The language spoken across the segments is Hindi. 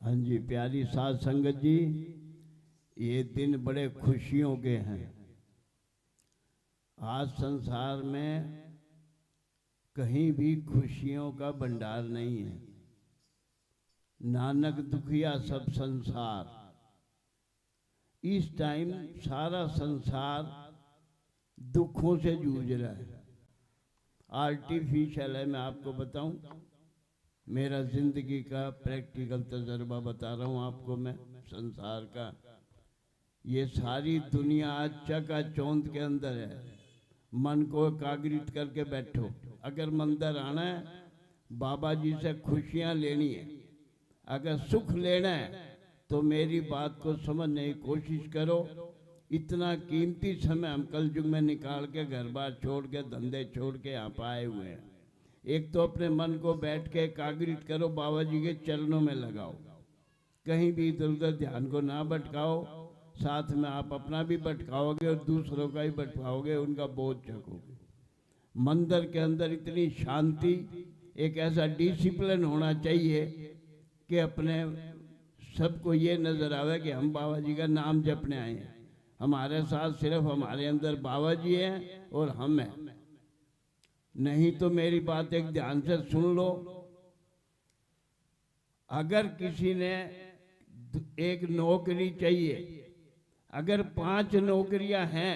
हाँ जी, प्यारी साध संगत जी, ये दिन बड़े खुशियों के हैं। आज संसार में कहीं भी खुशियों का भंडार नहीं है। नानक दुखिया सब संसार, इस टाइम सारा संसार दुखों से जूझ रहा है। आर्टिफिशियल है। मैं आपको बताऊं, मेरा जिंदगी का प्रैक्टिकल तजर्बा बता रहा हूं आपको मैं संसार का। ये सारी दुनिया आज चकाचौंध के अंदर है। मन को एकाग्रित करके बैठो। अगर मंदिर आना है, बाबा जी से खुशियां लेनी है, अगर सुख लेना है तो मेरी बात को समझने की कोशिश करो। इतना कीमती समय हम कल युग में निकाल के घर बार छोड़ के धंधे छोड़ के यहाँ पर आए हुए हैं। एक तो अपने मन को बैठ के एकाग्रित करो, बाबा जी के चरणों में लगाओ, कहीं भी इधर उधर ध्यान को ना भटकाओ। साथ में आप अपना भी भटकाओगे और दूसरों का भी भटकाओगे, उनका बोझ चकोगे। मंदिर के अंदर इतनी शांति, एक ऐसा डिसिप्लिन होना चाहिए कि अपने सबको ये नजर आवे कि हम बाबा जी का नाम जपने आए हैं। हमारे साथ सिर्फ हमारे अंदर बाबा जी हैं और हम हैं। नहीं तो मेरी बात एक ध्यान से सुन लो। अगर किसी ने एक नौकरी चाहिए, अगर 5 नौकरियां हैं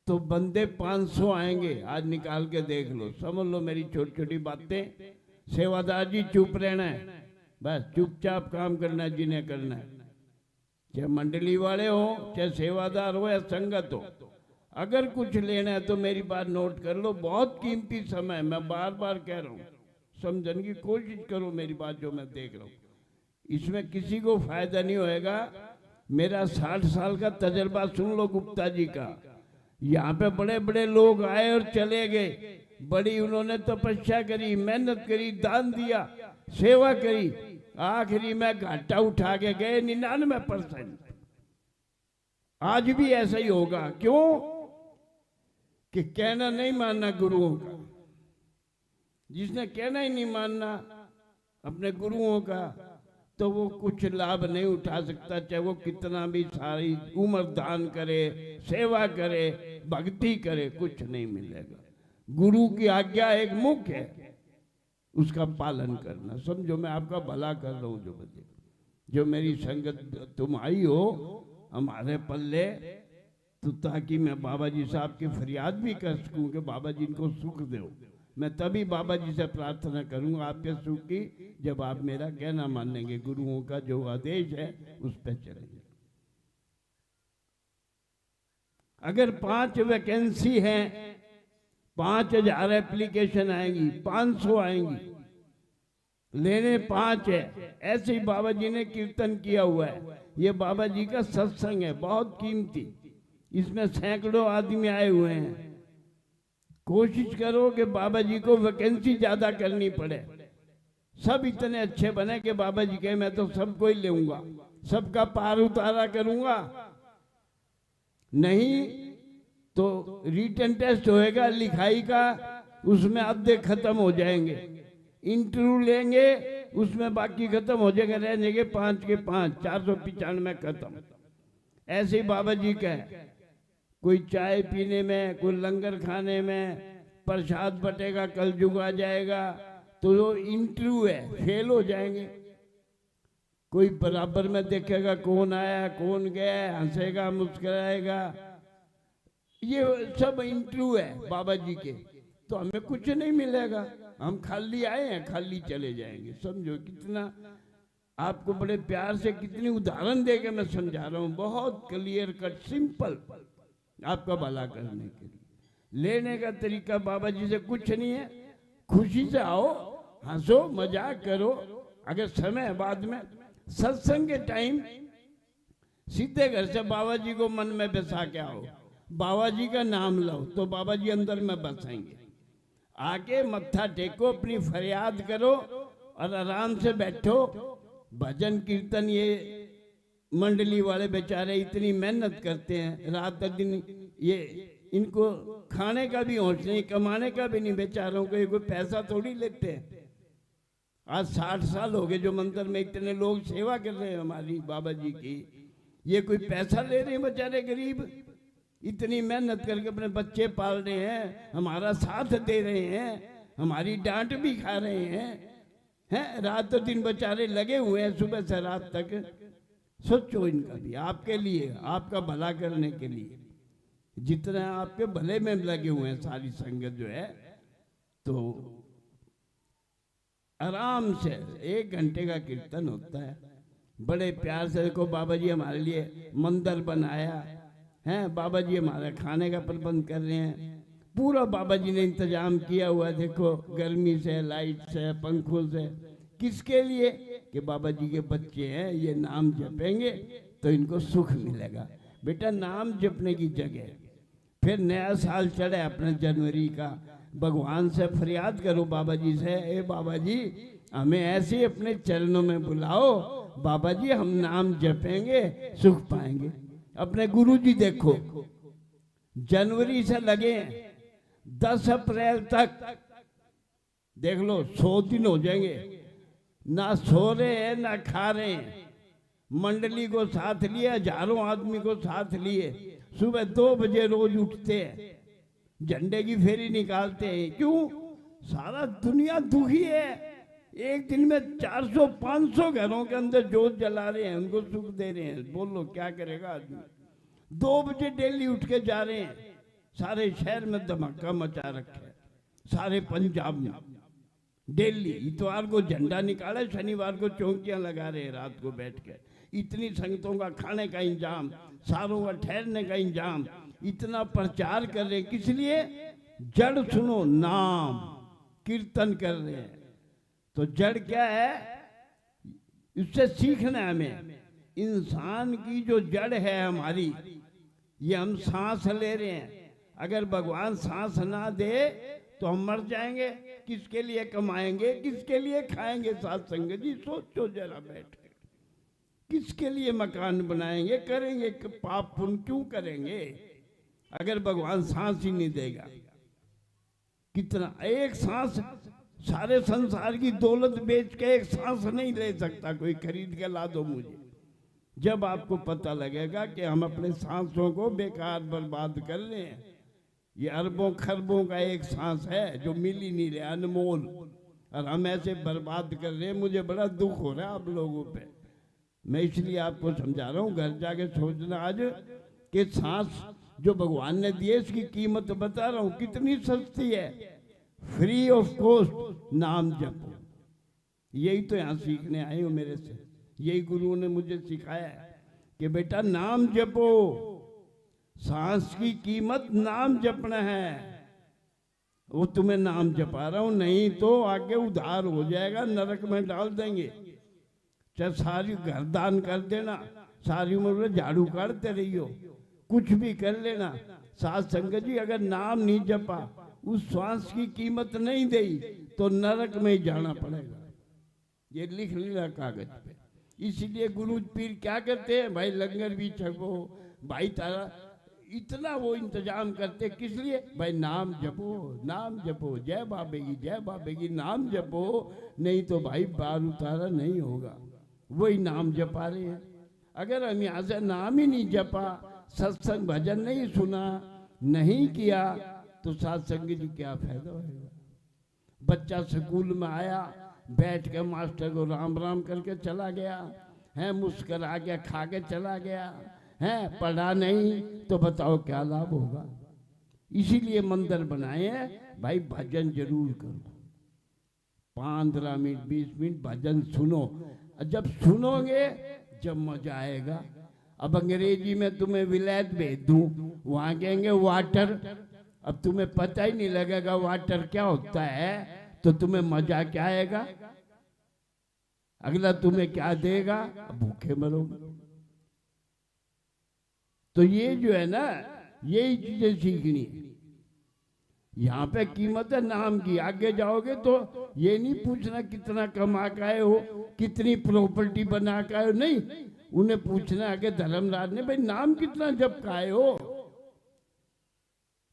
तो बंदे 500 आएंगे। आज निकाल के देख लो, समझ लो मेरी छोटी छोटी बातें। सेवादार जी चुप रहना है, बस चुपचाप काम करना है जिन्हें करना है, चाहे मंडली वाले हो, चाहे सेवादार हो या संगत हो। अगर कुछ लेना है तो मेरी बात नोट कर लो। बहुत कीमती समय, मैं बार बार कह रहा हूँ, समझने की कोशिश करो मेरी बात जो मैं देख रहा हूँ। इसमें किसी को फायदा नहीं होएगा। मेरा 60 साल का तजर्बा सुन लो गुप्ता जी का। यहाँ पे बड़े बड़े लोग आए और चले गए। बड़ी उन्होंने तपस्या करी, मेहनत करी, दान दिया, सेवा करी, आखिरी में घाटा उठा के गए 99%। आज भी ऐसा ही होगा। क्यों? कि कहना नहीं मानना गुरुओं का। जिसने कहना ही नहीं मानना अपने गुरुओं का, तो वो कुछ लाभ नहीं उठा सकता, चाहे वो कितना भी सारी उम्र दान करे, सेवा करे, भक्ति करे, कुछ नहीं मिलेगा। गुरु की आज्ञा एक मुख्य है, उसका पालन करना। समझो मैं आपका भला कर रहा हूँ। जो मेरी संगत तुम आई हो हमारे पल्ले, तो ताकि मैं बाबा जी साहब की फरियाद भी कर सकूं कि बाबा जी इनको सुख दो। मैं तभी बाबा जी से प्रार्थना करूंगा आपके सुख की, जब आप मेरा कहना मानेंगे, गुरुओं का जो आदेश है उस पर चलेंगे। अगर 5 वैकेंसी हैं, 5000 एप्लीकेशन आएंगी, 500 आएंगी, लेने 5 है। ऐसे ही बाबा जी ने कीर्तन किया हुआ है। ये बाबा जी का सत्संग है, बहुत कीमती। इसमें सैकड़ों आदमी आए हुए हैं। कोशिश करो कि बाबा जी को वैकेंसी ज्यादा करनी पड़े, सब इतने अच्छे बने कि बाबा जी कहे मैं तो सबको ही लूंगा, सबका पार उतारा करूंगा। नहीं तो रिटन टेस्ट होएगा लिखाई का, उसमें आधे खत्म हो जाएंगे। इंटरव्यू लेंगे, उसमें बाकी खत्म हो जाएंगे, रहने के 5 के 5, 495 खत्म। ऐसे ही बाबा जी का है। कोई चाय पीने में, कोई लंगर खाने में, प्रसाद बटेगा, कल युग आ जाएगा, तो जो इंटरव्यू है फेल हो जाएंगे। कोई बराबर में देखेगा कौन आया कौन गया, हंसेगा मुस्कुराएगा, ये सब इंटरव्यू है बाबा जी के। तो हमें कुछ नहीं मिलेगा, हम खाली आए हैं खाली चले जाएंगे। समझो कितना आपको बड़े प्यार से कितनी उदाहरण देके मैं समझा रहा हूँ, बहुत क्लियर कट सिंपल, आपका भला करने के लिए। लेने का तरीका बाबा जी से कुछ नहीं है। खुशी से आओ, हंसो, मजाक करो। अगर समय बाद में सत्संग के टाइम सीधे घर से बाबा जी को मन में बसा के आओ, बाबा जी का नाम लो, तो बाबा जी अंदर में बसाएंगे। आके मत्था टेको, अपनी फरियाद करो और आराम से बैठो। भजन कीर्तन ये मंडली वाले बेचारे इतनी मेहनत करते हैं, रात दिन ये इनको खाने का भी होश नहीं, कमाने का भी नहीं, बेचारों को ये कोई पैसा थोड़ी लेते हैं। आज 60 साल हो गए जो मंदिर में इतने लोग सेवा कर रहे हैं हमारी बाबा जी की, ये कोई पैसा ले रहे हैं बेचारे गरीब? इतनी मेहनत करके अपने बच्चे पाल रहे हैं, हमारा साथ दे रहे हैं, हमारी डांट भी खा रहे हैं, रात तो दिन बेचारे लगे हुए हैं सुबह से रात तक। सोचो इनका भी, आपके लिए, आपका भला करने के लिए, जितना आपके भले में लगे हुए हैं सारी संगत जो है। तो आराम से 1 घंटे का कीर्तन होता है, बड़े प्यार से। देखो बाबा जी हमारे लिए मंदिर बनाया है, बाबा जी हमारे खाने का प्रबंध कर रहे हैं, पूरा बाबा जी ने इंतजाम किया हुआ है। देखो गर्मी से, लाइट से, पंखों से, किसके लिए? कि बाबा जी के बच्चे हैं, ये नाम जपेंगे तो इनको सुख मिलेगा। बेटा नाम जपने की जगह, फिर नया साल चढ़े अपने जनवरी का, भगवान से फरियाद करो बाबा जी से, ए बाबा जी हमें ऐसे अपने चरणों में बुलाओ, बाबा जी हम नाम जपेंगे सुख पाएंगे। अपने गुरु जी देखो जनवरी से लगे 10 अप्रैल तक, देख लो 100 दिन हो जाएंगे, ना सो रहे हैं ना खा रहे हैं, मंडली को साथ लिए, हजारों आदमी को साथ लिए, सुबह 2 बजे रोज उठते हैं, झंडे की फेरी निकालते हैं। क्यों? सारा दुनिया दुखी है, एक दिन में 400-500 घरों के अंदर जोत जला रहे हैं, उनको सुख दे रहे हैं। बोलो क्या करेगा आदमी? 2 बजे डेली उठ के जा रहे हैं, सारे शहर में धमाका मचा रखे है, सारे पंजाब में डेली। इतवार को झंडा निकाला, शनिवार को चौकियां लगा रहे हैं रात को बैठ के। इतनी संगतों का खाने का इंतजाम, सारों का ठहरने का इंतजाम, इतना प्रचार कर रहे हैं। किस लिए? जड़ सुनो, नाम कीर्तन कर रहे हैं। तो जड़ क्या है? इससे सीखना है हमें। इंसान की जो जड़ है हमारी, ये हम सांस ले रहे हैं, अगर भगवान सांस ना दे तो हम मर जाएंगे। किसके लिए कमाएंगे, किसके लिए खाएंगे? साथ संगत जी सोचो जरा बैठ के, किसके लिए मकान बनाएंगे, करेंगे? पाप पुण्य क्यों करेंगे अगर भगवान सांस ही नहीं देगा? कितना एक सांस, सारे संसार की दौलत बेच के एक सांस नहीं ले सकता कोई, खरीद के ला दो मुझे। जब आपको पता लगेगा कि हम अपने सांसों को बेकार बर्बाद कर रहे हैं, ये अरबों खरबों का एक सांस है जो मिल ही नहीं रहा, अनमोल, और हम ऐसे बर्बाद कर रहे हैं। मुझे बड़ा दुख हो रहा है आप लोगों पे। मैं इसलिए आपको समझा रहा हूँ, घर जाके सोचना आज कि सांस जो भगवान ने दी है इसकी कीमत बता रहा हूँ कितनी सस्ती है। फ्री ऑफ कॉस्ट नाम जपो। यही तो यहाँ सीखने आए हो मेरे से, यही गुरु ने मुझे सिखाया है कि बेटा नाम जपो, सांस की कीमत नाम जपना है। वो तुम्हें नाम जपा रहा हूं, नहीं तो आगे उधार हो जाएगा, नरक में डाल देंगे। चाहे सारी घर दान कर देना, सारी उम्र झाड़ू काटते रहियो, कुछ भी कर लेना, साथ संगत जी अगर नाम नहीं जपा, उस श्वास की कीमत नहीं दी तो नरक में ही जाना पड़ेगा। ये लिख लेना कागज पे। इसीलिए गुरु पीर क्या करते हैं भाई, लंगर भी छको भाई, तारा इतना वो इंतजाम करते। किस लिए भाई? नाम जपो, नाम जपो, जय बाबे की, जय बाबे की, नाम जपो, नहीं तो भाई बार उतारा नहीं होगा। वही नाम जपा रहे हैं। अगर हम यहाँ से नाम ही नहीं जपा, सत्संग भजन नहीं सुना, नहीं किया, तो सत्संग जी क्या फायदा होगा? बच्चा स्कूल में आया, बैठ के मास्टर को राम राम करके चला गया है, मुस्कुरा के खा के चला गया है, पढ़ा नहीं, तो बताओ क्या लाभ होगा? इसीलिए मंदिर बनाए हैं भाई, भजन जरूर करो, 15 मिनट 20 मिनट भजन सुनो। जब सुनोगे जब मजा आएगा। अब अंग्रेजी में तुम्हें विलायत भेज दूं, वहां कहेंगे वाटर, अब तुम्हें पता ही नहीं लगेगा वाटर क्या होता है, तो तुम्हें मजा क्या आएगा? अगला तुम्हें क्या देगा? भूखे मरोगे। तो ये जो है ना, यही चीजें सीखनी है। यहाँ पे कीमत है नाम की। आगे जाओगे तो ये नहीं पूछना कितना कमा के आए हो, कितनी प्रॉपर्टी बना के आए हो, नहीं, उन्हें पूछना है कि धर्मराज ने भाई नाम कितना जप का आए हो।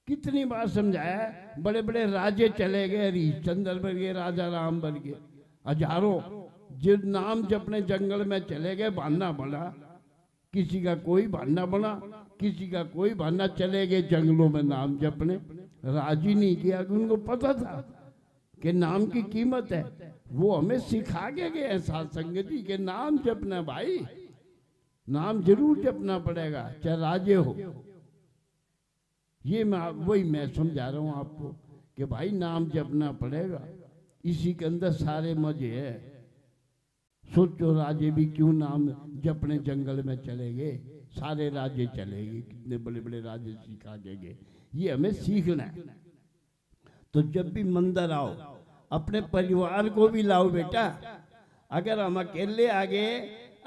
कितनी बार समझाया। बड़े बड़े राजे चले गए, हरिश्चंद्र बन गए, राजा राम बन गए, हजारों जो नाम जपने जंगल में चले गए, बहाना बना, किसी का कोई बहाना बना, किसी का कोई बहाना, चले गए जंगलों में नाम जपने। राजी नहीं किया, उनको पता था कि नाम की कीमत है। वो हमें सिखा के गए साथ संगत जी के नाम जपना भाई, नाम जरूर जपना पड़ेगा चाहे राजे हो। ये वही मैं समझा रहा हूं आपको कि भाई नाम जपना पड़ेगा, इसी के अंदर सारे मजे है। सोचो राजे भी क्यों नाम जपने जंगल में चले गए, सारे राजे चले गए, कितने बड़े बड़े राजे सिखा के गए। ये हमें सीखना है। तो जब भी मंदिर आओ अपने परिवार को भी लाओ बेटा। अगर हम अकेले आ गए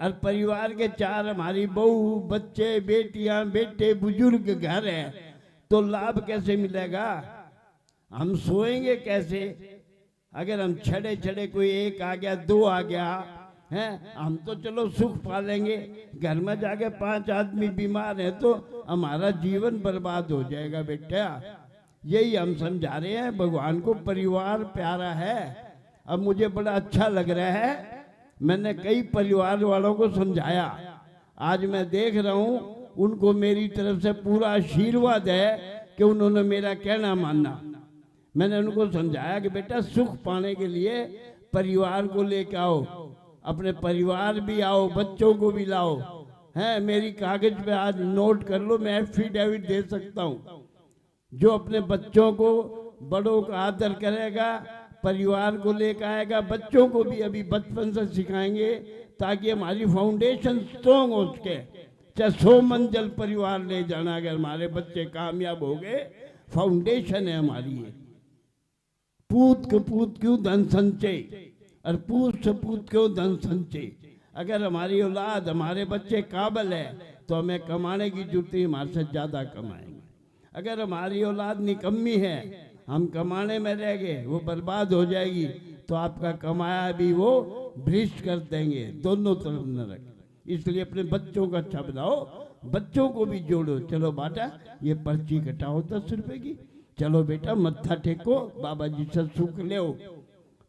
और परिवार के चार हमारी बहू, बच्चे, बेटियां, बेटे, बुजुर्ग घर है, तो लाभ कैसे मिलेगा? हम सोएंगे कैसे? अगर हम छड़े छड़े कोई एक आ गया, दो आ गया है, हम तो चलो सुख पालेंगे, घर में जाके 5 आदमी बीमार है तो हमारा जीवन बर्बाद हो जाएगा बेटा। यही हम समझा रहे हैं, भगवान को परिवार प्यारा है। अब मुझे बड़ा अच्छा लग रहा है, मैंने कई परिवार वालों को समझाया, आज मैं देख रहा हूं उनको मेरी तरफ से पूरा आशीर्वाद है कि उन्होंने मेरा कहना माना। मैंने उनको समझाया कि बेटा सुख पाने के लिए परिवार को लेकर आओ, अपने परिवार भी आओ, बच्चों को भी लाओ। है मेरी कागज पे आज नोट कर लो, मैं एफिडेविट दे सकता हूँ। जो अपने बच्चों को, बड़ों का आदर करेगा, परिवार को लेकर आएगा, बच्चों को भी अभी बचपन से सिखाएंगे ताकि हमारी फाउंडेशन स्ट्रॉन्ग हो सके। चाहे 100 मंजिल परिवार ले जाना, अगर हमारे बच्चे कामयाब हो गए, फाउंडेशन है हमारी ये। पूत कपूत क्यों धन संचय, और पूत सपूत क्यों धन संचय। अगर हमारी औलाद, हमारे बच्चे काबिल है तो हमें कमाने की जरूरत नहीं, हमारे से ज्यादा कमाएंगे। अगर हमारी औलाद निकम्मी है, हम कमाने में रह गए, वो बर्बाद हो जाएगी, तो आपका कमाया भी वो भ्रष्ट कर देंगे। दोनों तरफ न रखें। इसलिए अपने बच्चों का अच्छा बनाओ, बच्चों को भी जोड़ो। चलो बाटा ये पर्ची कटाओ 10 रुपए की, चलो बेटा मत्था टेको, बाबा जी से सुख ले।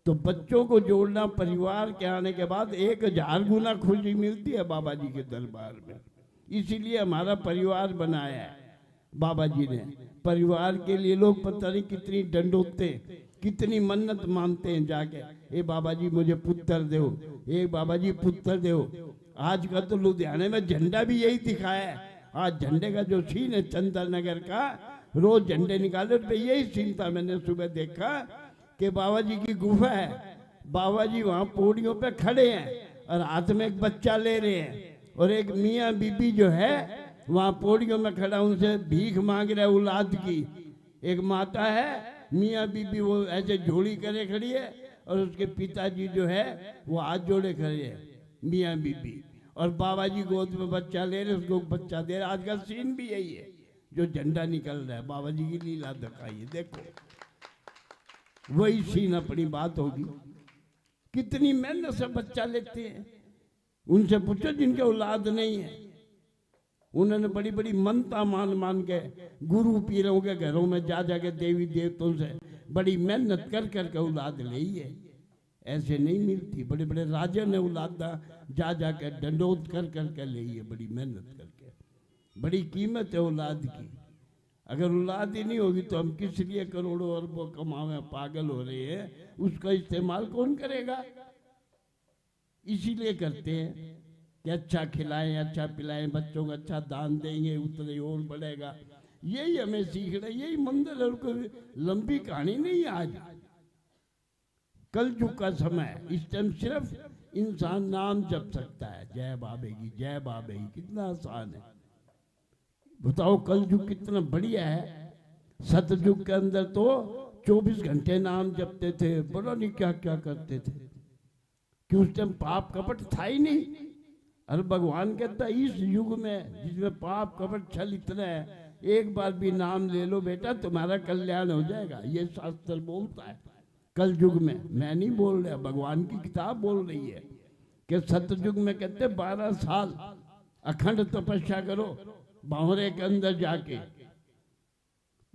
तो बच्चों को जोड़ना, परिवार के आने के बाद 1000 गुना खुशी मिलती है बाबा जी के दरबार में। इसीलिए हमारा परिवार बनाया है बाबा जी ने। परिवार के लिए लोग पता नहीं कितनी डंडोते, कितनी मन्नत मानते हैं जाके, ए बाबा जी मुझे पुत्र दो, ए बाबा जी पुत्र दो। आज का तो लुधियाने में झंडा भी यही दिखाया है। आज झंडे का जो सीन है चंदर नगर का, रोज झंडे निकाले तो यही सीन था। मैंने सुबह देखा कि बाबा जी की गुफा है, बाबा जी वहाँ पौड़ियों पे खड़े हैं और हाथ में एक बच्चा ले रहे हैं, और एक मियाँ बीबी जो है वहाँ पौड़ियों में खड़ा उनसे भीख मांग रहा है औलाद की। एक माता है, मियाँ बीबी वो ऐसे झोली करे खड़ी है, और उसके पिताजी जो है वो हाथ जोड़े खड़े हैं, मियाँ बीबी, और बाबा जी गोद में बच्चा ले रहे, उसको बच्चा दे रहे। आज का सीन भी यही है, जो झंडा निकल रहा है, बाबा जी की लीला दिखाइए, देखो वही सीन अपनी बात होगी। कितनी मेहनत से बच्चा लेते हैं। उनसे पूछो जिनके औलाद नहीं है, उन्होंने बड़ी बड़ी मनता मान मान के गुरु पीरों के घरों में जा जाके देवी देवताओं से बड़ी मेहनत कर करके औलाद ली है। ऐसे नहीं मिलती। बड़े बड़े राजा ने औलाद जा जाके दंडोत कर करके ली है, बड़ी मेहनत करके। बड़ी कीमत है औलाद की। अगर औलाद ही नहीं होगी तो हम किस लिए करोड़ों अरबों कमावे पागल हो रहे हैं, उसका इस्तेमाल कौन करेगा? इसीलिए करते हैं कि अच्छा खिलाएं, अच्छा पिलाएं, बच्चों को अच्छा दान देंगे, उतने और बढ़ेगा। यही हमें सीखना, यही मंदिर। और कोई लंबी कहानी नहीं है। आज कल युग का समय, इस टाइम सिर्फ इंसान नाम जप सकता है, जय बाबे की, जय बाबे की। कितना आसान है बताओ। कल युग कितना बढ़िया है। सतयुग के अंदर तो 24 घंटे नाम जपते थे, बड़ा नहीं क्या क्या करते थे, कि उस टाइम पाप कपट था ही नहीं। अरे भगवान कहता है इस युग में जिसमें पाप कपट छल इतना है, एक बार भी नाम ले लो बेटा, तुम्हारा कल्याण हो जाएगा। ये शास्त्र बोलता है। कल युग में, मैं नहीं बोल रहा, भगवान की किताब बोल रही है कि सतयुग में कहते 12 साल अखंड तपस्या करो बावरे के अंदर जाके,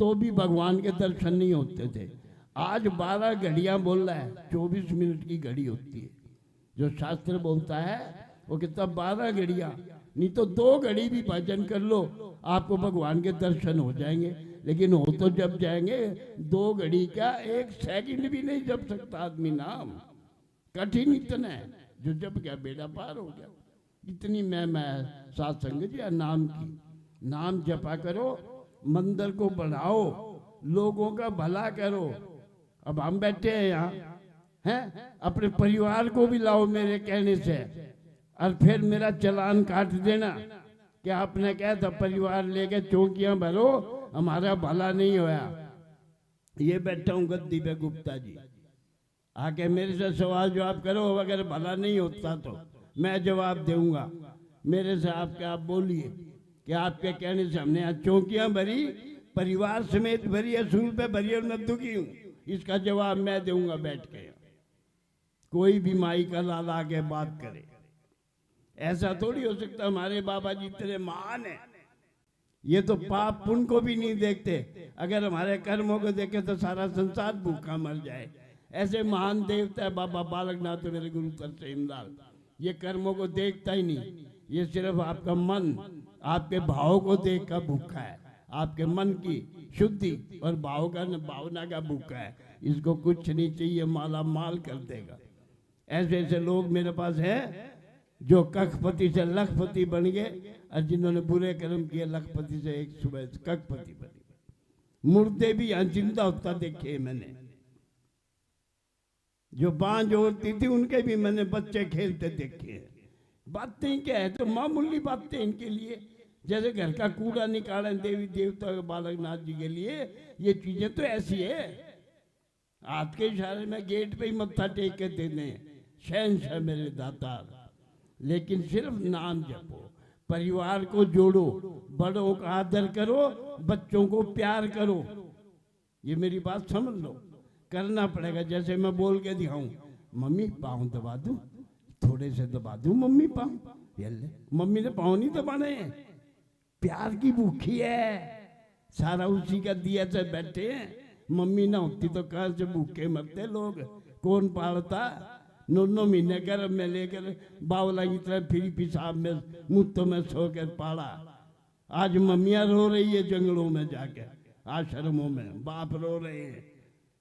तो भी भगवान के दर्शन नहीं होते थे। आज 12 घड़ियां बोल रहा है, 24 मिनट की घड़ी होती है। जो शास्त्र बोलता है वो कितना 12 घड़ियां, नहीं तो 2 घड़ी भी भजन कर लो आपको भगवान के दर्शन हो जाएंगे। लेकिन हो तो जब जाएंगे 2 घड़ी क्या, 1 सेकंड भी नहीं जप सकता आदमी नाम। कठिन इतना है, जो जब गया बेड़ा पार हो गया। इतनी मैं सात संगत जी नाम की, नाम जपा करो, मंदिर को बढ़ाओ, लोगों का भला करो। अब हम बैठे हैं यहाँ हैं, अपने परिवार को भी लाओ मेरे कहने से, और फिर मेरा चलान काट देना कि आपने कहा था परिवार लेके चौकियां भरो, हमारा भला नहीं होया। ये बैठा हूँ गद्दी पे गुप्ता जी, आके मेरे से सवाल जवाब करो, अगर भला नहीं होता तो मैं जवाब दूंगा। मेरे से आपके आप बोलिए कि आपके कहने से हमने आज चौकियां भरी, परिवार समेत भरी, असूल पे भरी, और मैं दुखी हूँ। इसका जवाब मैं दूंगा बैठ के। कोई भी माई का लाला आके बात करे, ऐसा थोड़ी हो सकता। हमारे बाबा जी इतने महान है, ये तो पाप पुण्य को भी नहीं देखते। अगर हमारे कर्मों को देखे तो सारा संसार भूखा मर जाए। ऐसे महान देवता है बाबा बालकनाथ मेरे गुरु तरसेमलाल। ये कर्मों को देखता ही नहीं, ये सिर्फ आपका मन, आपके भाव को देख कर भूखा है। आपके मन की शुद्धि और भाव का भावना का भूखा है। इसको कुछ नहीं चाहिए, माला माल कर देगा। ऐसे ऐसे लोग मेरे पास है जो कखपति से लखपति बन गए, और जिन्होंने बुरे कर्म किए लखपति से एक सुबह कखपति बने। मुर्दे भी यहाँ जिंदा होता देखे मैंने। जो बांझ जोड़ती थी उनके भी मैंने बच्चे खेलते देखे। बातें क्या है, तो मामूली बातें इनके लिए, जैसे घर का कूड़ा निकालें देवी देवता बालकनाथ जी के लिए, ये चीजें तो ऐसी है। हाथ के इशारे में गेट पे ही मत्था टेक के दे दें, शहंशाह मेरे दातार। लेकिन सिर्फ नाम जपो, परिवार को जोड़ो, बड़ों का आदर करो, बच्चों को प्यार करो। ये मेरी बात समझ लो, करना पड़ेगा। जैसे मैं बोल के दिखाऊं, मम्मी पाँव दबा दूं, थोड़े से दबा दूं मम्मी पाँव, मम्मी ने पाँव नहीं दबाने हैं, प्यार की भूखी है, सारा उसी का दिया से बैठे हैं। मम्मी ना होती तो कहाँ से भूखे मरते लोग, कौन पालता। 9 महीने गर्भ में लेकर बावला की तरह फिर पेशाब में मुत्तों में सोकर पाला। आज मम्मियाँ रो रही है जंगलों में जाके, आश्रमों में बाप रो रहे हैं,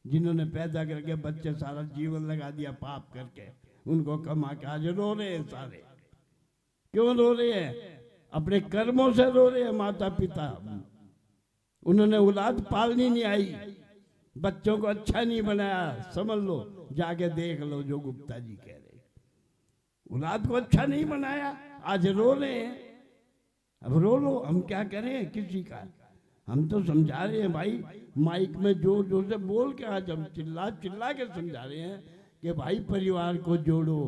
जिन्होंने पैदा करके बच्चे सारा जीवन लगा दिया पाप करके, उनको कमा के आज रो रहे हैं सारे। क्यों रो रहे हैं? अपने कर्मों से रो रहे हैं माता पिता। उन्होंने औलाद पालनी नहीं आई, बच्चों को अच्छा नहीं बनाया। समझ लो, जाके देख लो जो गुप्ता जी कह रहे, औलाद को अच्छा नहीं बनाया, आज रो रहे हैं। अब रो लो, हम क्या करें किसी का। हम तो समझा रहे हैं भाई, माइक में जोर जोर से बोल के आज हम चिल्ला चिल्ला के समझा रहे हैं कि भाई परिवार को जोड़ो,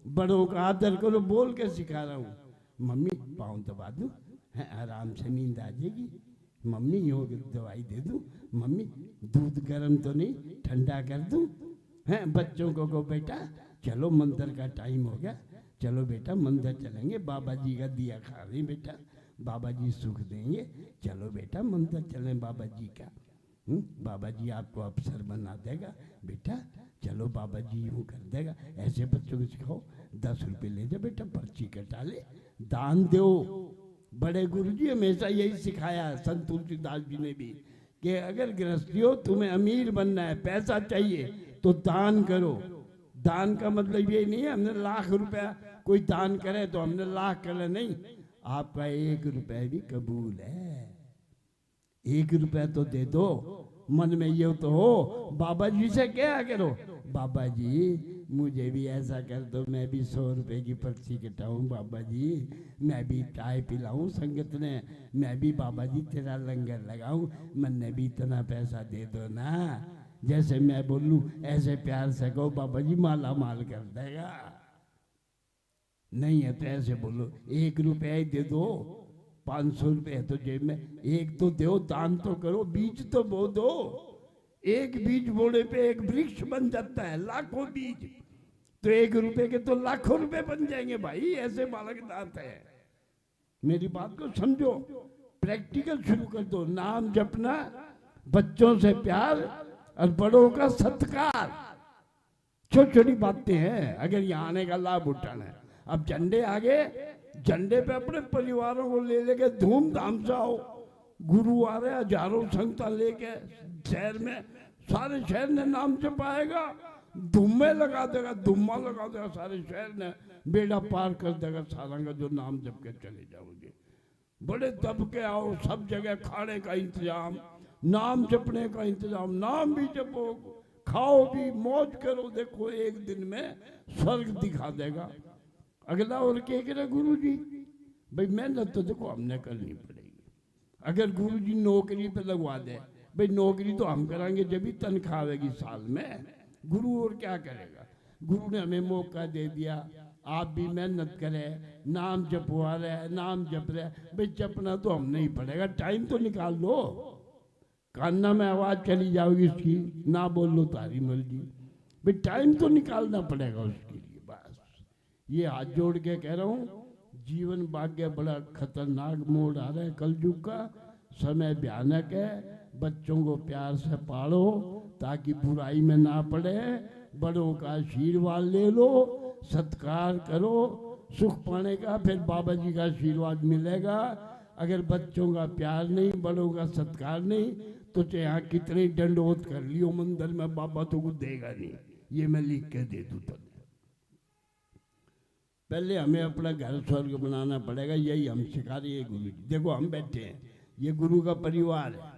बड़ों का आदर करो, बोल के सिखा रहा हूँ। मम्मी पाँव दबा दूं, आराम से नींद आ जाएगी। मम्मी योग दवाई दे दूं, मम्मी दूध गर्म तो नहीं, ठंडा कर दूं। हैं बच्चों को बेटा चलो मंदिर का टाइम हो गया, चलो बेटा मंदिर चलेंगे, बाबा जी का दिया खा रही बेटा, बाबा जी सुख देंगे, चलो बेटा मंदिर चलें बाबा जी का। बाबा जी आपको अफसर बना देगा बेटा, चलो बाबा जी यूँ कर देगा। ऐसे बच्चों को सिखाओ। 10 रुपये ले जा बेटा, पर्ची कटा ले, दान दो। बड़े गुरु जी हमेशा यही सिखाया, संत तुलसीदास जी ने भी, कि अगर गृहस्थी हो, तुम्हें अमीर बनना है, पैसा चाहिए तो दान करो। दान का मतलब ये नहीं है हमने लाख रुपया कोई दान करे तो हमने लाख करे, नहीं। आपका 1 रुपया भी कबूल है। 1 रुपया तो दे दो। मन में ये तो हो, बाबा जी से क्या करो, बाबा जी मुझे भी ऐसा कर दो, मैं भी 100 रुपए की पर्ची कटाऊं, बाबा जी मैं भी चाय पिलाऊं संगत ने, मैं भी बाबा जी तेरा लंगर लगाऊं, मैंने भी इतना पैसा दे दो ना। जैसे मैं बोलूं ऐसे प्यार से कहो, बाबा जी माला माल कर देगा। नहीं है तो ऐसे बोलो, 1 रुपया ही दे दो, 500 रुपये है तो जेब में, एक तो दो, दान तो करो, बीज तो बो दो। एक बीज बोने पे एक वृक्ष बन जाता है, लाखों बीज, तो 1 रुपये के तो लाखों रुपए बन जाएंगे भाई। ऐसे बालकनाथ है, मेरी बात को समझो, प्रैक्टिकल शुरू कर दो। नाम जपना बच्चों से प्यार और बड़ों का सत्कार। छोटी छोटी बातें हैं, अगर यहाँ आने का लाभ उठाना है। अब झंडे आगे, झंडे पे अपने परिवारों को ले लेके धूमधाम से आओ। गुरु आ रहे, हजारों संगता लेके शहर में, सारे शहर ने नाम जपाएगा, धुम्मे लगा देगा, धुम्मा लगा देगा, सारे शहर ने बेड़ा पार कर देगा सारा का, जो नाम जप के चले जाओगे। बड़े दबके आओ, सब जगह खाने का इंतजाम, नाम जपने का इंतजाम, नाम भी जपो, खाओ भी, मौज करो। देखो एक दिन में स्वर्ग दिखा देगा। अगला और क्या करे गुरु जी, भाई मेहनत तो देखो हमने करनी पड़ेगी। अगर गुरु जी नौकरी पे लगवा दे, भाई नौकरी तो हम कराएंगे जब भी तनख्वाह आएगी साल में, गुरु और क्या करेगा। गुरु ने हमें मौका दे दिया, आप भी मेहनत करें, नाम जपवा रहे, नाम जप रहे, भाई जपना तो हम नहीं पड़ेगा, टाइम तो निकाल लो। कान्ना में आवाज चली जाओगी उसकी, ना बोल लो तारी मर्जी, भाई टाइम तो निकालना पड़ेगा उसके लिए। बस ये हाथ जोड़ के कह रहा हूँ, जीवन भाग्य बड़ा खतरनाक मोड़ आ रहा है कलयुग का, समय भयानक है। बच्चों को प्यार से पालो ताकि बुराई में ना पड़े, बड़ों का आशीर्वाद ले लो, सत्कार करो, सुख पाने का फिर बाबा जी का आशीर्वाद मिलेगा। अगर बच्चों का प्यार नहीं, बड़ों का सत्कार नहीं, तो यहाँ कितने दंडोत कर लियो मंदिर में, बाबा तो कुछ देगा नहीं। ये मैं लिख के दे दूँ तो पहले हमें अपना घर स्वर्ग बनाना पड़ेगा, यही हम सिखा रहे हैं गुरु जी। देखो हम बैठे हैं, ये गुरु का परिवार है,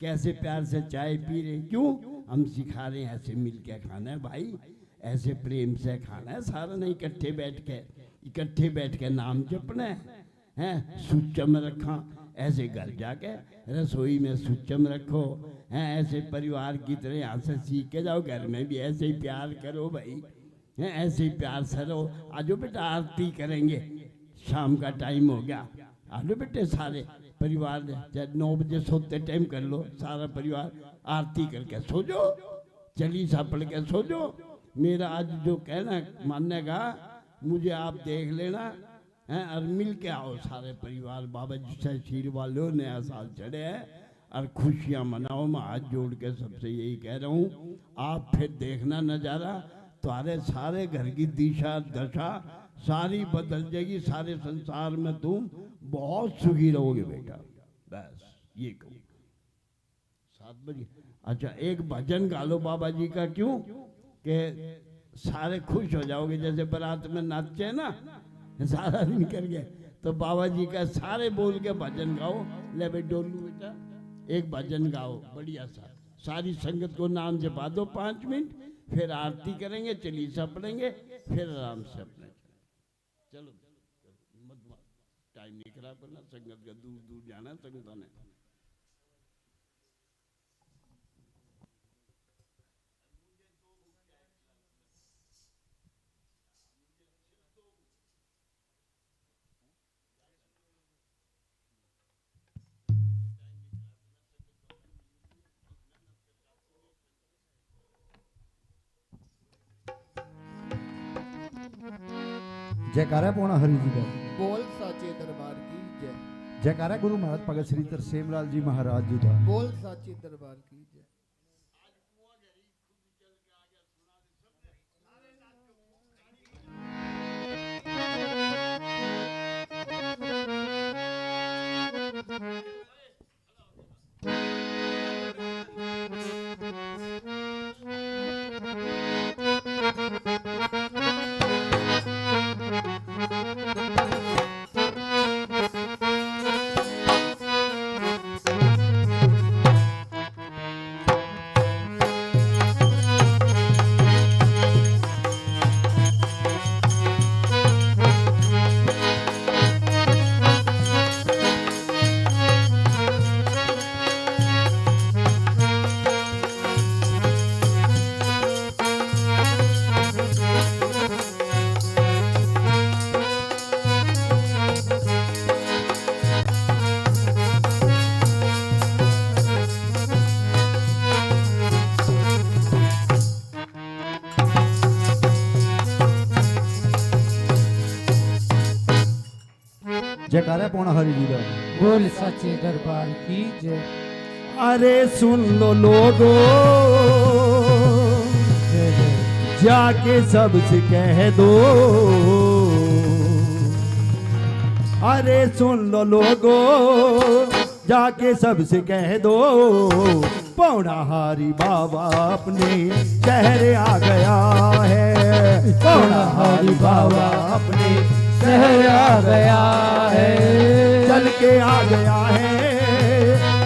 कैसे प्यार से चाय पी रहे, क्यों हम सिखा रहे हैं ऐसे मिल के खाना है भाई, ऐसे प्रेम से खाना है, सारा नहीं इकट्ठे बैठ के नाम जपना है। सुचम रखा, ऐसे घर जाके रसोई में सुचम रखो, हैं ऐसे परिवार की तरह यहाँ से सीख के जाओ, घर में भी ऐसे ही प्यार करो भाई, हैं ऐसे ही प्यार से रहो। आजो बेटा आरती करेंगे, शाम का टाइम हो गया, आजो बेटे सारे परिवार, चाहे 9 बजे सोते टाइम कर लो, सारा परिवार आरती करके सो जाओ, चालीसा पढ़ के सो जाओ। मेरा आज जो कहना मानने का, मुझे आप देख लेना हैं, और मिल के आओ सारे परिवार, बाबा जी से आशीर्वाद लो, नया साल चढ़े है और खुशियाँ मनाओ। मैं हाथ जोड़ के सबसे यही कह रहा हूँ, आप फिर देखना नज़ारा, तुम्हारे सारे घर की दिशा दशा सारी बदल जाएगी, सारे संसार में तुम बहुत सुखी रहोगे बेटा। बस ये कहूँ 7 बजे। अच्छा एक भजन गा लो बाबा जी का, क्यों कि सारे खुश हो जाओगे, जैसे बारात में नाचे ना सारा दिन करके, तो बाबा जी का सारे बोल के भजन गाओ। ले भाई डोलू बेटा एक भजन गाओ बढ़िया सा, सारी संगत को नाम जपा दो 5 मिनट, फिर आरती करेंगे, चालीसा पढ़ेंगे, फिर आराम से अपने चलो। मत टाइम नहीं खराब करना, संगत का दूर दूर जाना संगत ने। जयकारा पौना हरि जी का बोल साचे दरबार की जय। जयकारा गुरु महाराज भगत श्री तरसेम लाल जी महाराज जी का बोल साचे दरबार की जय। जयकारा पौना हरि जी का बोल सच्चे दरबार की जय। अरे सुन लो लोगो, जाके सबसे कह दो। अरे सुन लो लोगो, जाके सबसे कह दो, पौड़ाहारी बाबा अपने शहर आ गया है। पौड़ाहारी बाबा अपने शहर आ गया है, चल के आ गया है,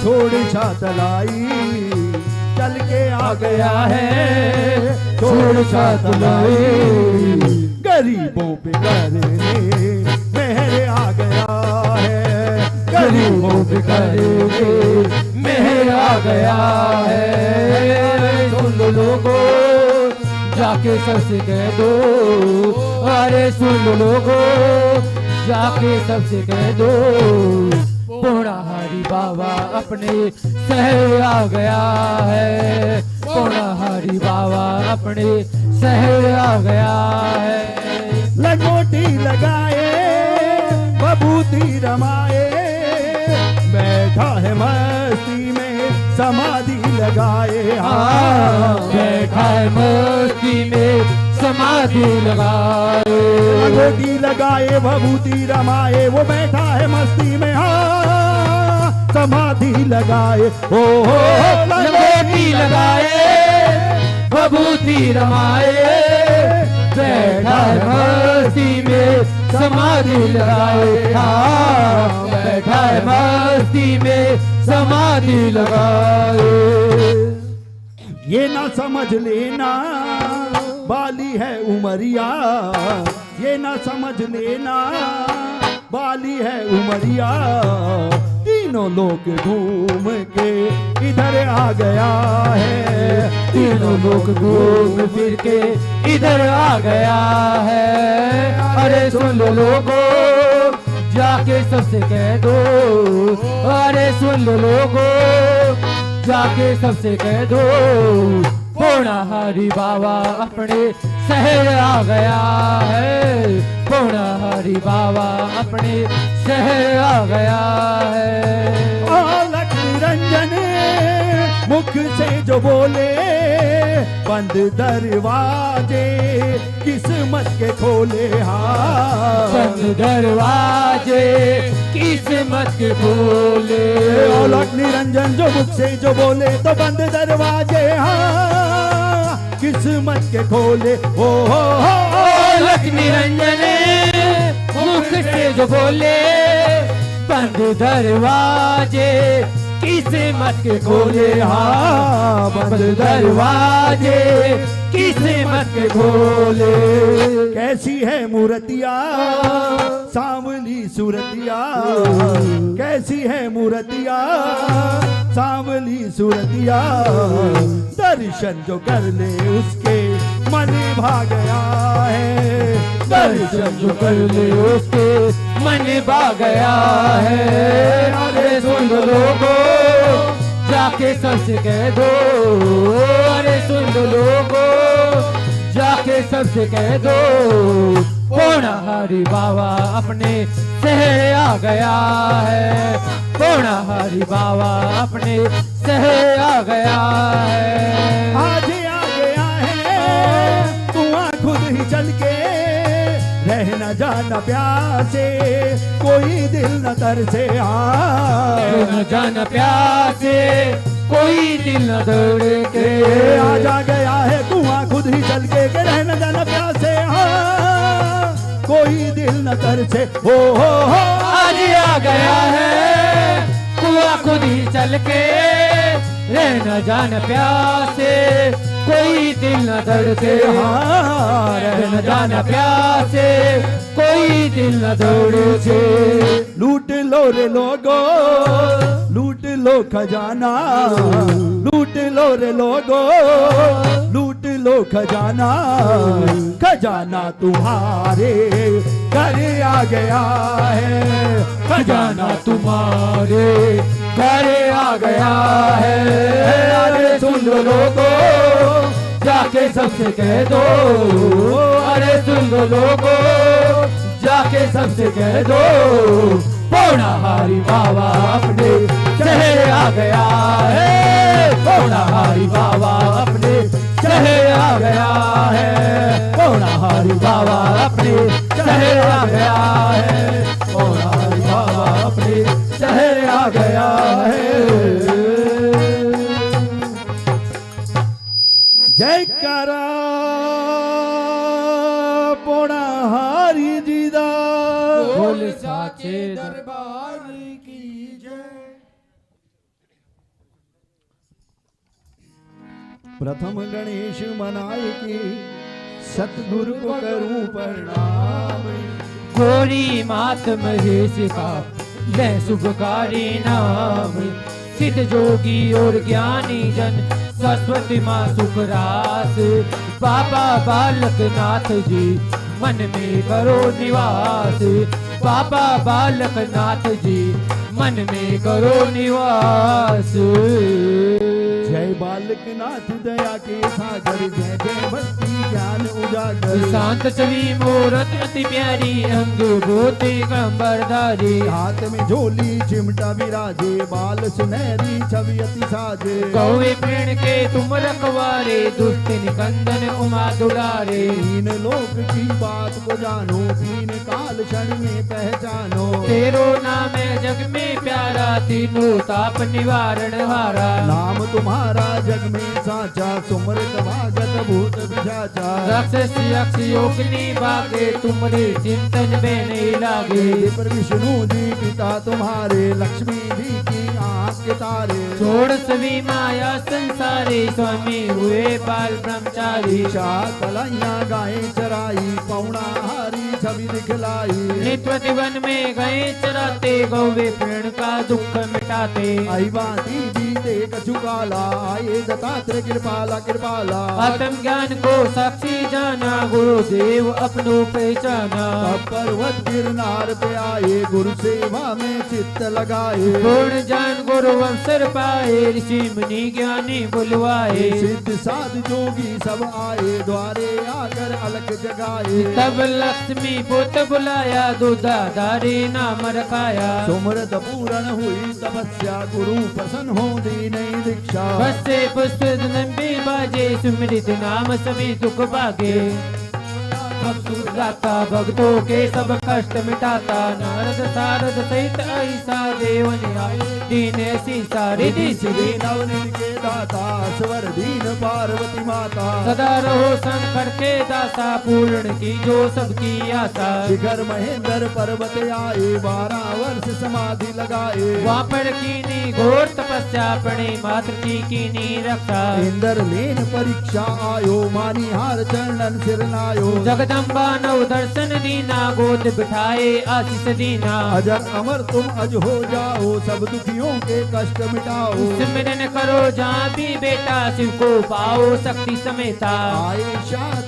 थोड़ी सा तलाई चल के आ गया है, थोड़ी सा तलाई गरीबों पे करने मेहर आ गया है। गरीबों पे करने मेहर आ गया है। सुन लो लोगो, जाके सबसे कह दो। अरे सुन लो लोगो, जाके सबसे कह दो, पौड़ाहारी बाबा अपने शहर आ गया है। पौड़ाहारी बाबा अपने शहर आ गया है। लंगोटी लगाए बबूती रमाए, बैठा है मस्ती में समाधि लगाए। हाँ बैठा है मस्ती में समाधि लगाए। लंगोटी लगाए बबूती रमाए, वो बैठा है मस्ती में। हाँ समाधि लगाए। ओ लंगोटी लगाए बबूती रमाए, बैठा है मस्ती में समाधि लगाए। हाँ बैठा है मस्ती में समाधि लगाए। ये ना समझ लेना बाली है उमरिया, ये ना समझ लेना बाली है उमरिया, तीनों लोग घूम के इधर आ गया है। तीनों लोग घूम फिर के इधर आ गया है। अरे सुन लो लोगो, जाके सबसे कह दो। अरे सुन लो लोगो, जाके सबसे कह दो, पौड़ाहारी बाबा अपने शहर आ गया है। पौड़ाहारी बाबा अपने शहर आ गया है। अलख निरंजन मुख से जो बोले, बंद दरवाजे किस्मत के खोले। हाँ बंद दरवाजे किस्मत के खोले। अलख निरंजन जो मुख से जो बोले, तो बंद दरवाजे हाँ किस्मत के खोले। ओ अलख निरंजन मुख से जो बोले, बंद दरवाजे किस्मत के खोले। हाँ बंद दरवाजे किस्मत के खोले। कैसी है मूर्तिया सांवली सूरतिया, कैसी है मूर्तिया सांवली सूरतिया, दर्शन जो कर ले उसके मन भा गया है। दर्शन जो कर ले उसके मन भा गया है। अरे सुन लो लोगो, जाके सबसे कह दो। अरे सुन लो लोगो, जाके सबसे कह दो, पौड़ाहारी बाबा अपने शहर आ गया है। पौड़ाहारी बाबा अपने शहर आ गया है। आज आ गया है, तू आ खुद ही चल के, रह न जाना प्यासे कोई दिल न तरसे। न जाना प्यासे कोई दिल न दौड़ के। आज आ गया है कुआं खुद ही चल के, रह न जाना प्यासे। हाँ कोई दिल न तरसे। हो आज आ गया है कुआं खुद ही चल के, रह न जान प्यासे कोई दिल न दौड़े। हाँ रह न जान प्यासे कोई दिल न दौड़े। लूट लो रे लोगो, लूट लो खजाना, लूट लो रे लोगो, लूट लो खजाना, खजाना तुम्हारे घर आ गया है। खजाना तुम्हारे घर आ गया है। अरे सुन लो लोगो, जाके सबसे कह दो। अरे सुन लो लोगो, जाके सबसे कह दो, पौड़ाहारी बाबा अपने शहर आ गया है, पौड़ाहारी बाबा अपने शहर आ गया है, पौड़ाहारी बाबा अपने शहर आ गया है, पौड़ाहारी बाबा अपने शहर आ गया है। जयकारा पौड़ाहारी जी दा, बोल साचे दरबार की जय। प्रथम गणेश मनाए के सतगुरु को करूं प्रणाम। गोरी मात महेश का ले शुभकारी नाम, सिद्ध जोगी और ज्ञानी जन सरस्वती माँ सुखरास, बाबा बालक नाथ जी मन में करो निवास, बाबा बालक नाथ जी मन में करो निवास। जय बालक नाथ दया के सागर, जय जय भक्ति ज्ञान उजागर। शांत छवि मूरत अति प्यारी, अंग भूति कंबरधारी, हाथ में झोली चिमटा विराजे, बाल सुनहरी छवि अति साजे। कौवे पेड़ के तुम रखवारे, दुष्ट निकंदन उमा दुलारे, तीन लोक की बात को जानो, तीन काल क्षण में पहचानो। तेरो नाम है जग में प्यारा, तीनों ताप निवारण हारा, नाम तुम्हारा जग में साचा, सुमरत भागत भूत पिशाचा। राक्षस यक्ष योगिनी भागे, तुम्हारे चिंतन में नहीं लागे। पर विष्णु जी पिता तुम्हारे, लक्ष्मी जी की आँख के तारे। छोड़ सभी माया संसारे, स्वामी हुए बाल ब्रह्मचारी। तलैया गाय चराई, पौड़ाहारी छवि दिखलाई। नित्य वन में गए चराते, गौवे पेड़ का दुख मिटाते। आई बाती जीते कछु काला, आए दत्तात्रेय कृपाला कृपाला। आत्म ज्ञान को साक्षी जाना, गुरुदेव अपनों पहचाना। तब पर्वत गिरनार पे आए, गुरु सेवा में चित्त लगाए। पूर्ण जान गुरु अवसर पाए, ऋषि मुनि ज्ञानी बुलवाए। सिद्ध साध जोगी सब आए, द्वारे आकर अलग जगाए। तब लक्ष्मी पुत बुलाया, दूधाधारी नाम रखाया। सुमरत पूर्ण हुई तपस्या, गुरु प्रसन्न हो दी नई दीक्षा। बसे पुष्प लंबी बाजे, सुमृत नाम सभी दुख भागे। अब सुरदाता भक्तों के सब कष्ट मिटाता, नारद सारद सहित ऐसा देव न्याय, दीन ऐसी सारी सिद्धि नवनीत के दाता, स्वर दीन पार्वती माता। सदा रहो शंकर के दासा, पूर्ण की जो सबकी आशा। शिखर महेंद्र पर्वत आए, 12 वर्ष समाधि लगाए। वहाँ पर कीनी घोर तपस्या, पड़े मात्र की कीनी रक्षा। इंद्र लेन परीक्षा आयो, मानी हार चरणन सिर नायो। जगदम्बा नव दर्शन दीना, गोद बिठाए आशीष दीना। अजर अमर तुम अज हो जाओ, सब दुखियों के कष्ट मिटाओ। सिमरन करो जहाँ भी बेटा, शिव को पाओ शक्ति समेता। आए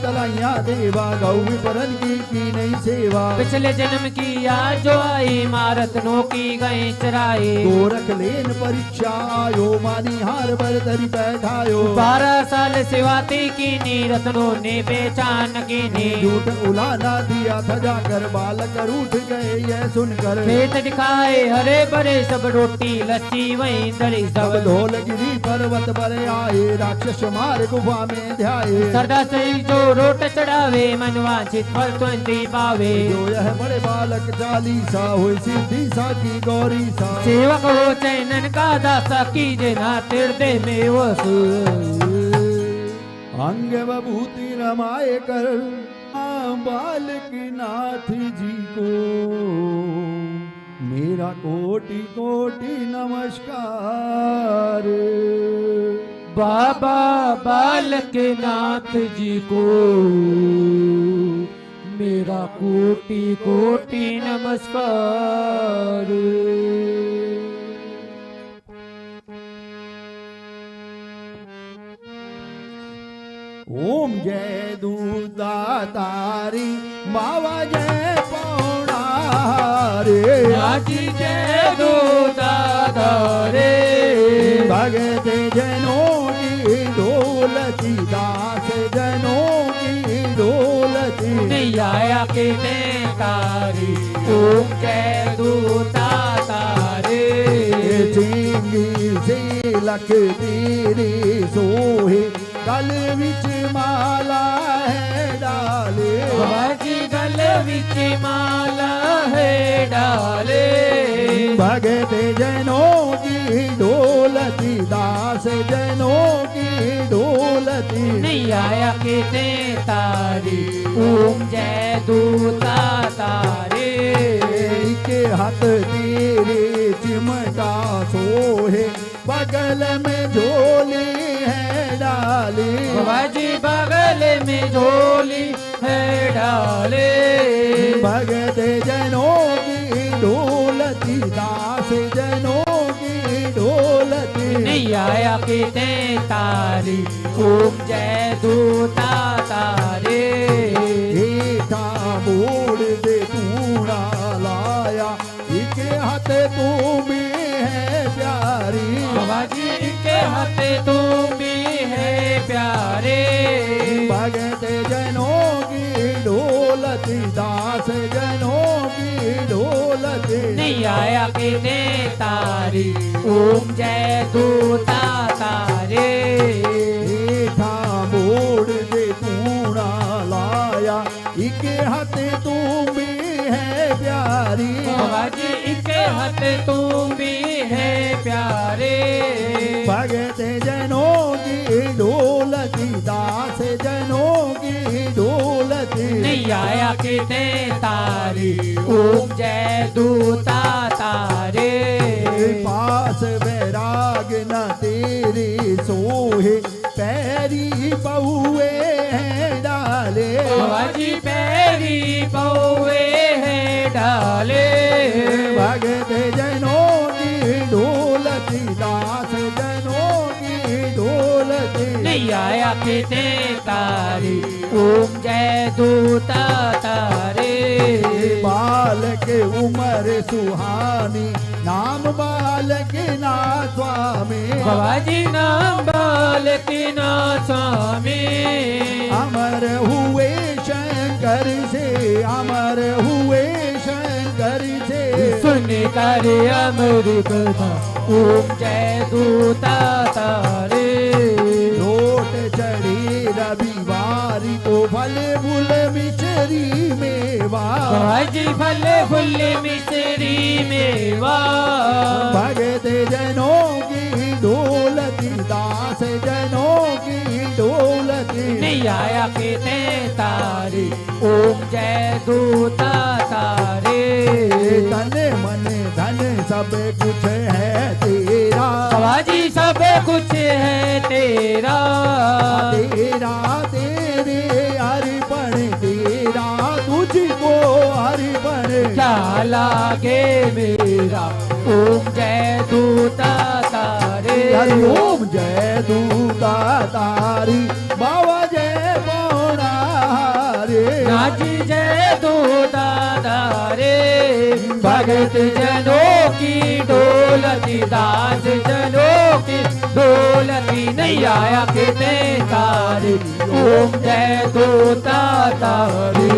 तलैया देवा, गौ विपरन की नहीं सेवा। पिछले जन्म की आज जो आई, मारतनों की गए चराए। गोरख लेन परीक्षा आयो, मानी हार बरदरी बैठायो। 12 साल सेवाती कीनी, रत्नों ने पहचान कीनी। झूठ उलाना दिया था जाकर, बालक रूठ गए यह सुनकर। खेत दिखाए हरे भरे, सब रोटी लस्सी वहीं दरी सब सब। धौलगिरी पर्वत पर आए, राक्षस मार गुफा में ध्याए। सरदा सही जो रोट चढ़ावे, मनवांछित फल तुरंती पावे। जो यह बड़े बालक चालीसा, हुई सिद्धि सा की गौरी सा। सेवक हो चैनन का दासा, कीजे ना हृदय में वसु। अंग विभूति रमाए कर, बालक नाथ जी को मेरा कोटि कोटि नमस्कार। बाबा बालक नाथ जी को मेरा कोटि कोटि नमस्कार। ओम जय दूधाधारी, बाबा जय पौड़ाहारे। आजी जय दूधाधारे, भगत जनों की दौलती, दास जनों की दौलती। नैया के नेकारी, ओम जय दूधाधारे। लख तेरे सोहे गल विच माला है डाले बाबा जी गल विच माला है डाले भगत जनों की डोलती दास जनों की डोलती नहीं आया कितने तारी ओम जय दूता तारे के हाथ तेरे चिमटा सोहे बगल में झोली है डाली बाबा जी बगल में झोली है डाले भगत जनों की डोलती दास जनों की डोलती नहीं आया कितने तारी ओम जय दूता तारे हेठा बोड़ दे तूड़ा लाया इके हाथ तू भी है प्यारी बाबा जी के हाथ तुम भी है प्यारे भगत जनों की डोलती दास जनों की डोलती नहीं आया कितने तारी ओम जय दूता तारे हेठा बोड़ दे तूड़ा लाया इके हाथ तू भी है प्यारी बाबा जी के हाथ तुम भी है प्यारे भगत जनों की डोलती दास जनों की डोलती नहीं आया कितने तारी ओम जय दूता तारे पास बैराग न तेरे सोहे पैरी पहुए हैं डाले बाबा जी पैरी पौए हैं डाले भगत जनों की डोलती दास जनों की डोलती नहीं आया कितने तारी ओम जय दूता तारे बालक उम्र सुहानी नाम बालक ना स्वामी बाबा जी नाम बालक ना स्वामी अमर हुए शंकर से अमर हुए शंकर से सुन कर अमर कथा ओम जय दूता तारे लौट चढ़ी रविवार को फल फूल मिश्री मेवा बाबा जी फल फूल मिश्री मेवा भगत जनों की डोलती दास जनों की डोलती नहीं आया कितने तारी ओम जय दूता तारे तन मन धन सब कुछ है तेरा बाबा जी सब कुछ है तेरा तेरा तेरे अर्पण तेरा तुझको अर्पण क्या लागे मेरा ओम जय दूता तारे हरि ओम जय दूता तारी बाबा जय पौड़ा रे नाची जय दूता तारे भगत जनों की डोलती दास जनों की डोलती नहीं आया कितने तारे ओम जय दूता तारे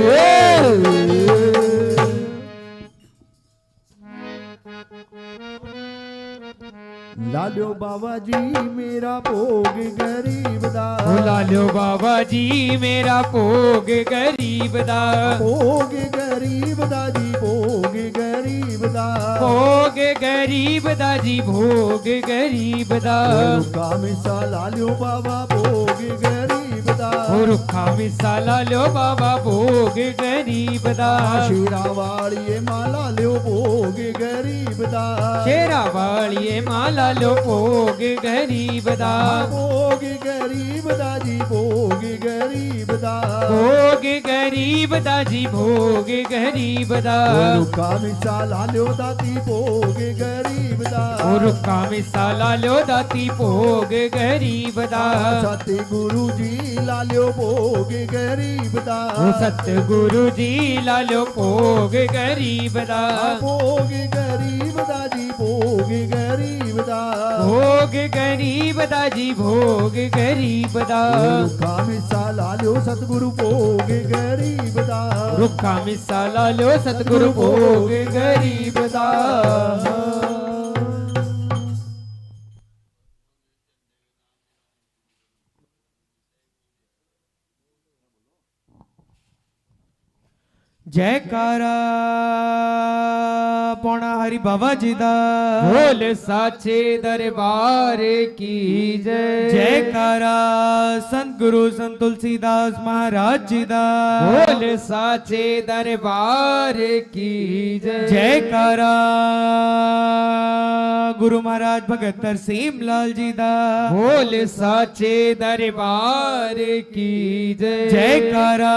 लालियो बाबा जी मेरा भोग गरीब दा भुला लो बाबा जी मेरा भोग गरीब दा भोग गरीब दा जी भोग गरीब दा भोग गरीब दा जी भोग गरीब दा रुखा मिसा लालियो बाबा भोग गरीब दा रुखा मिसाला लो बाबा भोग गरीब दा शेरा वालिए माला लियो भोग गरीब दा शेरा वालिए माला लो भोग गरीब दा भोग गरीब दा जी भोग गरीब दा भोग गरीब दा जी भोग गरीब दा रुखा मिसा लालियो दाती भोग गरीब दा रुखा मिसाला लो दाती भोग गरीब दा सती गुरु जी लालियो भोग गरीब दा सतगुरु जी लालो भोग गरीब दा भोग गरीब दा जी भोग गरीब दा भोग गरीब दा जी भोग गरीब दा रुखा मिसा लालियो सतगुरु भोग गरीब दा रुखा मिसाला लो सतगुरु भोग गरीब दा ਜੈਕਾਰਾ ਪੌਣਾ ਹਰੀ ਬਾਬਾ ਜੀ ਦਾ बोल साचे दरबार की जय ਜੈਕਾਰਾ ਸੰਤ ਗੁਰੂ ਸੰਤ ਤੁਲਸੀਦਾਸ ਮਹਾਰਾਜ ਜੀ ਦਾ बोल साचे दरबार की जय ਜੈਕਾਰਾ ਗੁਰੂ ਮਹਾਰਾਜ ਭਗਤ ਤਰਸੀਮ ਲਾਲ ਜੀ ਦਾ बोल साचे दरबार की जय ਜੈਕਾਰਾ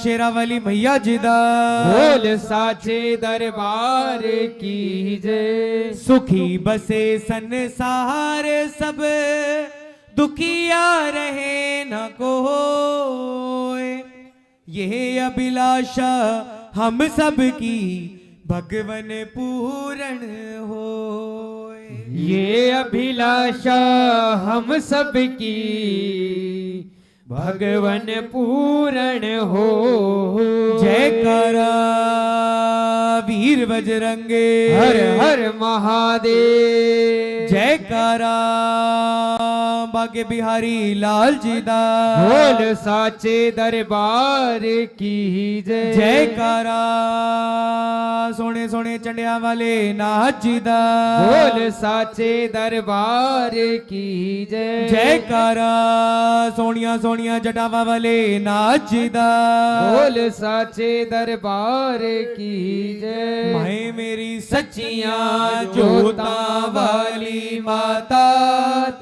ਸ਼ੇਰਾਵਾਲੀ ਮਈਆ ਜੀ ਦਾ बोल साचे दरबार की जय सुखी बसे संसार सब दुखिया रहे न कोय ये अभिलाषा हम सब की भगवन पूरण होय ये अभिलाषा हम सब की भगवन पूरण हो जयकारा वीर बजरंगे हर हर महादेव जयकारा बागे बिहारी लाल जी दा बोल साचे दरबार की जय जयकारा सोने सोने चंडिया वाले नाथ जी दा बोल साचे दरबार की जय जयकारा सोनिया सोनिया जटावा वाले नाथ जी दा बोल साचे दरबार की जय मैं मेरी सच्चियां जोता वाली माता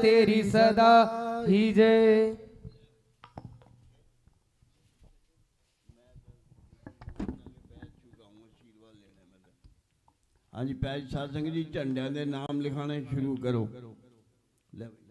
तेरी सदा ही जय हाँ जी पैज साध संगत जी झंडिया के नाम लिखाने शुरू करो ले भाई।